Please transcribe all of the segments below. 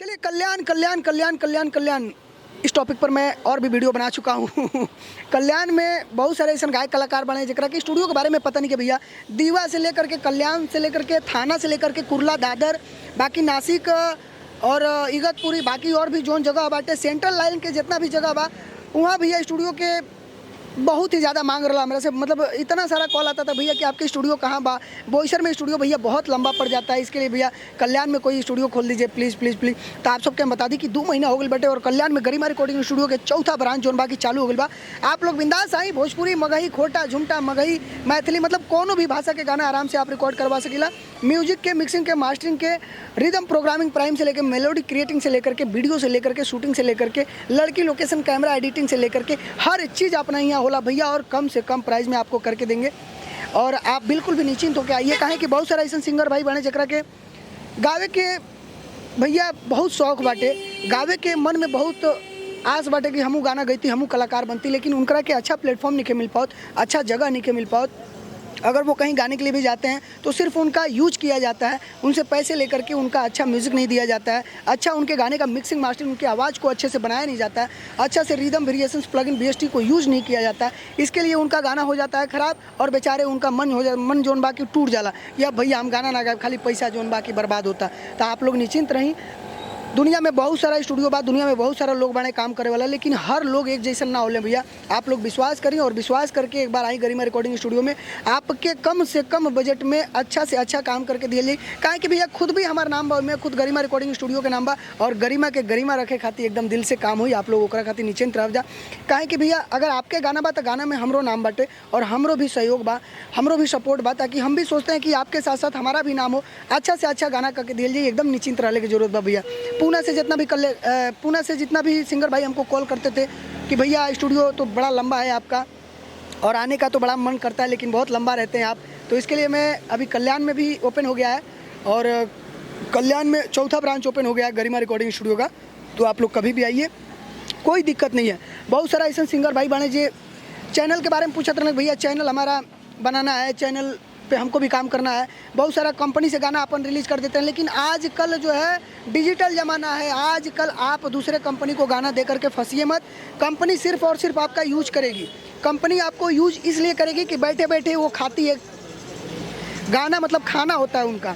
चलिए कल्याण कल्याण कल्याण कल्याण कल्याण इस टॉपिक पर मैं और भी वीडियो बना चुका हूँ। कल्याण में बहुत सारे ऐसे गायक कलाकार बने जरा कि स्टूडियो के बारे में पता नहीं कि भैया दीवा से लेकर के कल्याण से लेकर के थाना से लेकर के कुर्ला दादर बाकी नासिक और इगतपुरी बाकी और भी जोन जगह बाटे सेंट्रल लाइन के जितना भी जगह बा वहाँ भैया स्टूडियो के बहुत ही ज़्यादा मांग रहा मेरे से, मतलब इतना सारा कॉल आता था भैया कि आपके स्टूडियो कहाँ बा। बोईसर में स्टूडियो भैया बहुत लंबा पड़ जाता है, इसके लिए भैया कल्याण में कोई स्टूडियो खोल दीजिए प्लीज़ प्लीज़ प्लीज़। तो आप सबके हम बता दी कि 2 महीना हो गए बेटे और कल्याण में गरिमा रिकॉर्डिंग स्टूडियो के चौथा ब्रांच जोन बाकी चालू हो गई बा। आप लोग बिंदास आई भोजपुरी मगही खोटा झुमटा मगही मैथिली मतलब कोनो भी भाषा के गाना आराम से आप रिकॉर्ड करवा सकेला। म्यूजिक के मिक्सिंग के मास्टरिंग के रिदम प्रोग्रामिंग प्राइम से लेकर मेलोडी क्रिएटिंग से लेकर के वीडियो से लेकर के शूटिंग से लेकर के लड़की लोकेशन कैमरा एडिटिंग से लेकर के हर चीज़ अपना यहाँ होला भैया और कम से कम प्राइस में आपको करके देंगे। और आप बिल्कुल भी निश्चिंत होकर आइए, कहें कि बहुत सारा ऐसा सिंगर भाई बने जरा के गावे के भैया बहुत शौक बाटे, गावे के मन में बहुत आस बाटे कि हमू गाना गईती हमू कलाकार बनती, लेकिन उनकरा के अच्छा प्लेटफॉर्म नहीं मिल पाओ, अच्छा जगह नहीं मिल पाओ। अगर वो कहीं गाने के लिए भी जाते हैं तो सिर्फ उनका यूज किया जाता है, उनसे पैसे लेकर के उनका अच्छा म्यूज़िक नहीं दिया जाता है, अच्छा उनके गाने का मिक्सिंग मास्टरिंग उनकी आवाज़ को अच्छे से बनाया नहीं जाता है, अच्छा से रिदम वेरिएशंस प्लगइन बीएसटी को यूज़ नहीं किया जाता है। इसके लिए उनका गाना हो जाता है ख़राब और बेचारे उनका मन जोन बाकी टूट जाला या भैया हम गाना ना गाए खाली पैसा जोन बाकी बर्बाद होता। तो आप लोग निश्चिंत रहीं, दुनिया में बहुत सारा स्टूडियो बा, दुनिया में बहुत सारा लोग बने काम करे वाला, लेकिन हर लोग एक जैसा ना होले भैया। आप लोग विश्वास करिए और विश्वास करके एक बार आई गरिमा रिकॉर्डिंग स्टूडियो में आपके कम से कम बजट में अच्छा से अच्छा काम करके दिए जाए। काहे कि भैया खुद भी हमारा नाम बा, मैं खुद गरिमा रिकॉर्डिंग स्टूडियो के नाम बा और गरिमा के गरिमा रखे खातिर एकदम दिल से काम हुई। आप लोग ओकरा खातिर निश्चिंत रह जा, काहे कि भैया अगर आपके गाना बा तो गाना में हमरो नाम बाटे और हमरो भी सहयोग बा, हमरो भी सपोर्ट बा, ताकि हम भी सोचते हैं कि आपके साथ साथ हमारा भी नाम हो, अच्छा से अच्छा गाना करके दिए जाए। एकदम निश्चिंत रहने की जरूरत बा भैया। पूना से जितना भी सिंगर भाई हमको कॉल करते थे कि भैया स्टूडियो तो बड़ा लंबा है आपका और आने का तो बड़ा मन करता है लेकिन बहुत लंबा रहते हैं आप, तो इसके लिए मैं अभी कल्याण में भी ओपन हो गया है और कल्याण में चौथा ब्रांच ओपन हो गया है गरिमा रिकॉर्डिंग स्टूडियो का। तो आप लोग कभी भी आइए, कोई दिक्कत नहीं है। बहुत सारा ऐसा सिंगर भाई बने जो चैनल के बारे में पूछते रहे भैया चैनल हमारा बनाना है, चैनल पे हमको भी काम करना है। बहुत सारा कंपनी से गाना अपन रिलीज़ कर देते हैं, लेकिन आजकल जो है डिजिटल ज़माना है, आजकल आप दूसरे कंपनी को गाना दे करके फंसिए मत। कंपनी सिर्फ और सिर्फ आपका यूज करेगी, कंपनी आपको यूज इसलिए करेगी कि बैठे बैठे वो खाती है गाना, मतलब खाना होता है उनका।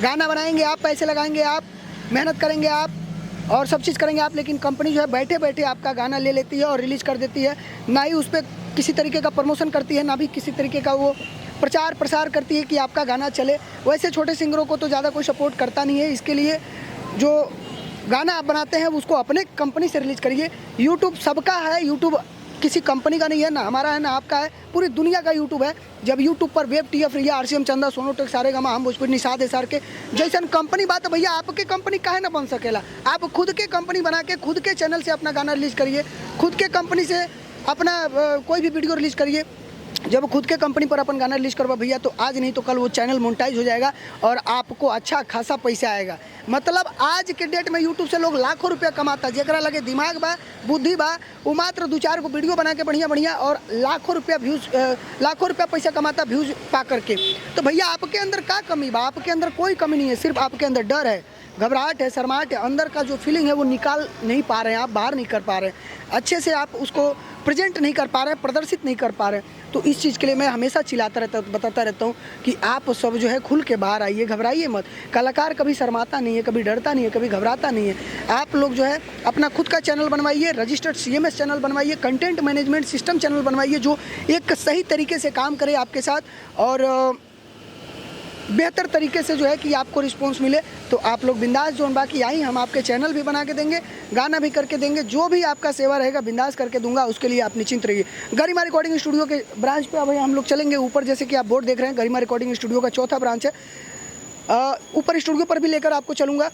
गाना बनाएंगे आप, पैसे लगाएंगे आप, मेहनत करेंगे आप और सब चीज़ करेंगे आप, लेकिन कंपनी जो है बैठे बैठे आपका गाना ले लेती है और रिलीज़ कर देती है। ना ही उस पर किसी तरीके का प्रमोशन करती है, ना भी किसी तरीके का वो प्रचार प्रसार करती है कि आपका गाना चले। वैसे छोटे सिंगरों को तो ज़्यादा कोई सपोर्ट करता नहीं है। इसके लिए जो गाना आप बनाते हैं उसको अपने कंपनी से रिलीज़ करिए। यूट्यूब सबका है, यूट्यूब किसी कंपनी का नहीं है, ना हमारा है ना आपका है, पूरी दुनिया का यूट्यूब है। जब यूट्यूब पर वेब टीएफ या आरसीएम चंदा सोनोटेक सारेगामा हम भोजपुरी निषाद एसआर के जैसन कंपनी बात है भैया, आपके कंपनी काहे ना बन सकेला। आप खुद के कंपनी बना के खुद के चैनल से अपना गाना रिलीज़ करिए, खुद के कंपनी से अपना कोई भी वीडियो रिलीज़ करिए। जब खुद के कंपनी पर अपन गाना रिलीज करवा भैया तो आज नहीं तो कल वो चैनल मोनेटाइज हो जाएगा और आपको अच्छा खासा पैसा आएगा। मतलब आज के डेट में यूट्यूब से लोग लाखों रुपया कमाता, जरा लगे दिमाग बा बुद्धि बा वो मात्र 2-4 को वीडियो बना के बढ़िया बढ़िया और लाखों रुपया व्यूज़ लाखों रुपया पैसा कमाता व्यूज़ पा करके। तो भैया आपके अंदर क्या कमी बा? आपके अंदर कोई कमी नहीं है, सिर्फ आपके अंदर डर है, घबराहट है, शर्माहट है, अंदर का जो फीलिंग है वो निकाल नहीं पा रहे हैं, आप बाहर नहीं कर पा रहे हैं, अच्छे से आप उसको प्रेजेंट नहीं कर पा रहे हैं, प्रदर्शित नहीं कर पा रहे हैं। तो इस चीज़ के लिए मैं हमेशा चिल्लाता रहता बताता रहता हूँ कि आप सब जो है खुल के बाहर आइए, घबराइए मत। कलाकार कभी शर्माता नहीं है, कभी डरता नहीं है, कभी घबराता नहीं है। आप लोग जो है अपना खुद का चैनल बनवाइए, रजिस्टर्ड सीएमएस चैनल बनवाइए, कंटेंट मैनेजमेंट सिस्टम चैनल बनवाइए जो एक सही तरीके से काम करे आपके साथ और बेहतर तरीके से जो है कि आपको रिस्पांस मिले। तो आप लोग बिंदास जोन बाकी आई, हम आपके चैनल भी बना के देंगे, गाना भी करके देंगे, जो भी आपका सेवा रहेगा बिंदास करके दूंगा, उसके लिए आप निश्चिंत रहिए। गरिमा रिकॉर्डिंग स्टूडियो के ब्रांच पे अब हम लोग चलेंगे ऊपर, जैसे कि आप बोर्ड देख रहे हैं गरिमा रिकॉर्डिंग स्टूडियो का चौथा ब्रांच है। ऊपर स्टूडियो पर भी लेकर आपको चलूँगा।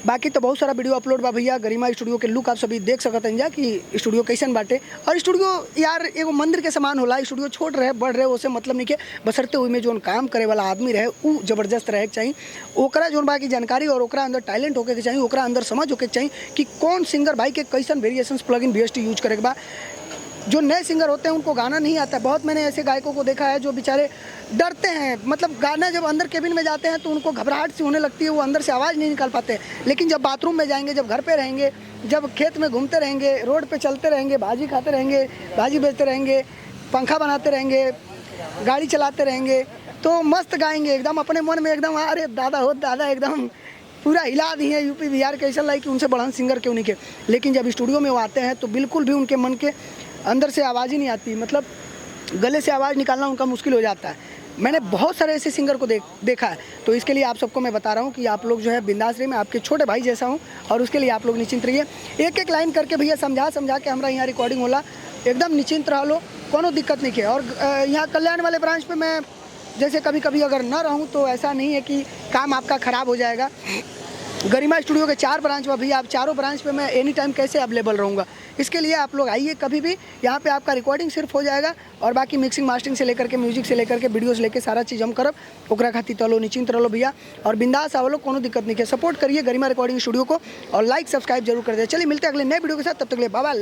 बाकी तो बहुत सारा वीडियो अपलोड बा भैया, गरिमा स्टूडियो के लुक आप सभी देख सकते हैं जा कि स्टूडियो कैसन बाटे। और स्टूडियो यार एगो मंदिर के समान होला, स्टूडियो छोट रहे बढ़ रहे उसे मतलब नहीं के, बसरते हुए में जो काम करे वाला आदमी रहे वो जबरदस्त रहे के चाहिए, ओकरा जोन बा की जानकारी और ओकरा अंदर टैलेंट होके के चाहिए, ओकरा अंदर समझ होके के चाहिए कि कौन सिंगर भाई के कैसन वेरिएशंस प्लगइन बीएसटी यूज करे के बा। जो नए सिंगर होते हैं उनको गाना नहीं आता। बहुत मैंने ऐसे गायकों को देखा है जो बेचारे डरते हैं, मतलब गाना जब अंदर केबिन में जाते हैं तो उनको घबराहट सी होने लगती है, वो अंदर से आवाज़ नहीं निकाल पाते। लेकिन जब बाथरूम में जाएंगे, जब घर पे रहेंगे, जब खेत में घूमते रहेंगे, रोड पे चलते रहेंगे, भाजी खाते रहेंगे, भाजी बेचते रहेंगे, पंखा बनाते रहेंगे, गाड़ी चलाते रहेंगे, तो मस्त गाएंगे एकदम अपने मन में एकदम, अरे दादा हो दादा, एकदम पूरा हिला दिए यूपी बिहार के, ऐसा लाइक कि उनसे बड़ा सिंगर क्यों नहीं के। लेकिन जब स्टूडियो में वो आते हैं तो बिल्कुल भी उनके मन के अंदर से आवाज़ ही नहीं आती, मतलब गले से आवाज़ निकालना उनका मुश्किल हो जाता है। मैंने बहुत सारे ऐसे सिंगर को देखा है। तो इसके लिए आप सबको मैं बता रहा हूँ कि आप लोग जो है बिंदास रहिए, मैं आपके छोटे भाई जैसा हूँ, और उसके लिए आप लोग निश्चिंत रहिए। एक एक लाइन करके भैया समझा के हमारा यहाँ रिकॉर्डिंग होला, एकदम निश्चिंत रह लो, कोनो दिक्कत नहीं है। और यहाँ कल्याण वाले ब्रांच पे मैं जैसे कभी कभी अगर ना रहूँ तो ऐसा नहीं है कि काम आपका ख़राब हो जाएगा। गरिमा स्टूडियो के 4 ब्रांच में, भैया आप चारों ब्रांच पे मैं एनी टाइम कैसे अवेलेबल रहूँगा। इसके लिए आप लोग आइए कभी भी, यहाँ पे आपका रिकॉर्डिंग सिर्फ हो जाएगा, और बाकी मिक्सिंग मास्टरिंग से लेकर के म्यूजिक से लेकर के वीडियोस लेके सारा चीज़ हम करब। ओकरा खातिर तो लो निश्चिंत रहो भैया, और बिंदास आओ लोग, कोनो दिक्कत नहीं है। सपोर्ट करिए गरिमा रिकॉर्डिंग स्टूडियो को, और लाइक सब्सक्राइब जरूर कर दे। चलिए मिलते हैं अगले नए वीडियो के साथ, तब तक के लिए बाय बाय।